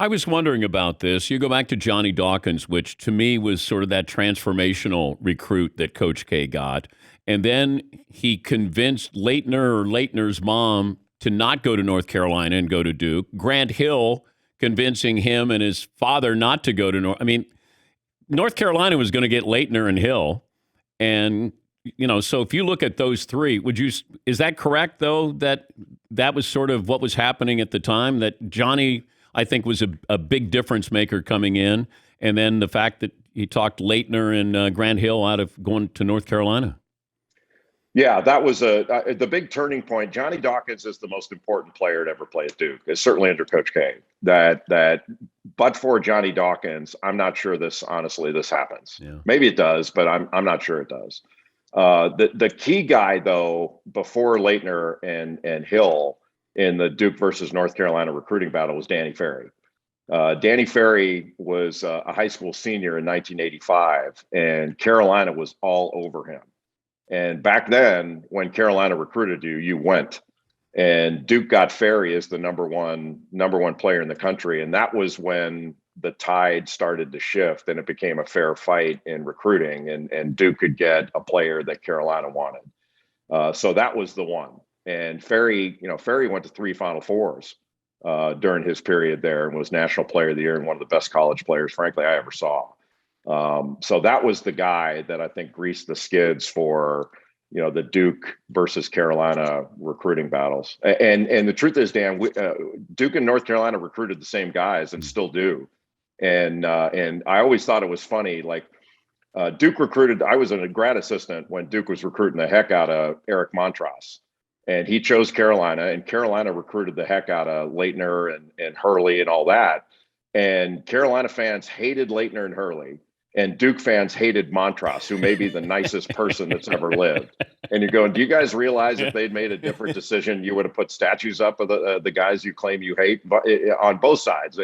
I was wondering about this. You go back to Johnny Dawkins, which to me was sort of that transformational recruit that Coach K got. And then he convinced Leitner or Leitner's mom to not go to North Carolina and go to Duke. Grant Hill convincing him and his father not to go to North. I mean, North Carolina was going to get Leitner and Hill. And, so if you look at those three, is that correct, though, that was sort of what was happening at the time, that Johnny, I think, was a big difference maker coming in, and then the fact that he talked Leitner and Grant Hill out of going to North Carolina? Yeah, that was the big turning point. Johnny Dawkins is the most important player to ever play at Duke. It's certainly under Coach K. But for Johnny Dawkins, I'm not sure this happens. Yeah. Maybe it does, but I'm not sure it does. The key guy though before Leitner and Hill in the Duke versus North Carolina recruiting battle was Danny Ferry. Danny Ferry was a high school senior in 1985, and Carolina was all over him. And back then, when Carolina recruited you, you went. And Duke got Ferry as the number one player in the country, and that was when the tide started to shift, and it became a fair fight in recruiting, and Duke could get a player that Carolina wanted. So that was the one. And Ferry went to 3 Final Fours during his period there, and was National Player of the Year and one of the best college players, frankly, I ever saw. So that was the guy that I think greased the skids for, the Duke versus Carolina recruiting battles. And the truth is, Dan, Duke and North Carolina recruited the same guys and still do. And I always thought it was funny, like Duke recruited, I was a grad assistant when Duke was recruiting the heck out of Eric Montross. And he chose Carolina, and Carolina recruited the heck out of Leitner and Hurley and all that. And Carolina fans hated Leitner and Hurley. And Duke fans hated Montross, who may be the nicest person that's ever lived. And you're going, do you guys realize if they'd made a different decision, you would have put statues up of the guys you claim you hate? But on both sides,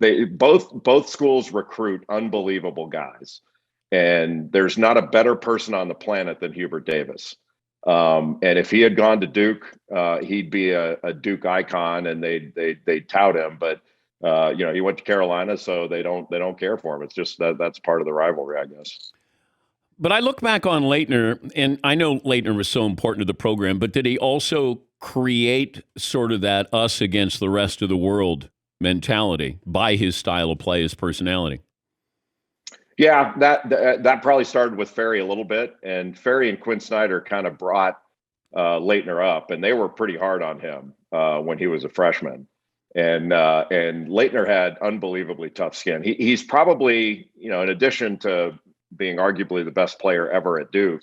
both schools recruit unbelievable guys. And there's not a better person on the planet than Hubert Davis. And if he had gone to Duke, he'd be a Duke icon, and they'd tout him. But he went to Carolina, so they don't care for him. It's just that's part of the rivalry, I guess. But I look back on Leitner, and I know Leitner was so important to the program, but did he also create sort of that us against the rest of the world mentality by his style of play, his personality? Yeah, that probably started with Ferry a little bit, and Ferry and Quinn Snyder kind of brought Leitner up, and they were pretty hard on him when he was a freshman. And Leitner had unbelievably tough skin. He's probably, in addition to being arguably the best player ever at Duke,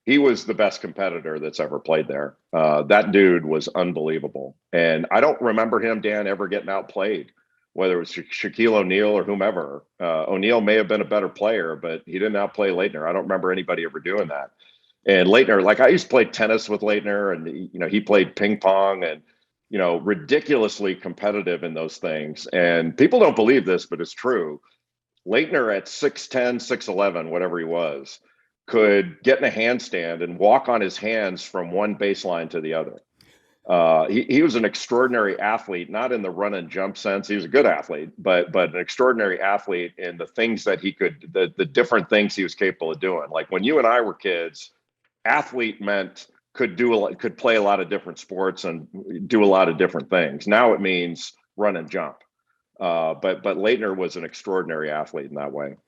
he was the best competitor that's ever played there. That dude was unbelievable. And I don't remember him, Dan, ever getting outplayed, whether it was Shaquille O'Neal or whomever. O'Neal may have been a better player, but he didn't outplay Leitner. I don't remember anybody ever doing that. And Leitner, like I used to play tennis with Leitner, and, he played ping pong and, ridiculously competitive in those things. And people don't believe this, but it's true. Leitner at 6'10", 6'11", whatever he was, could get in a handstand and walk on his hands from one baseline to the other. He was an extraordinary athlete, not in the run and jump sense. He was a good athlete, but an extraordinary athlete in the things that he could, the different things he was capable of doing. Like when you and I were kids, athlete meant could play a lot of different sports and do a lot of different things. Now it means run and jump. But Leitner was an extraordinary athlete in that way.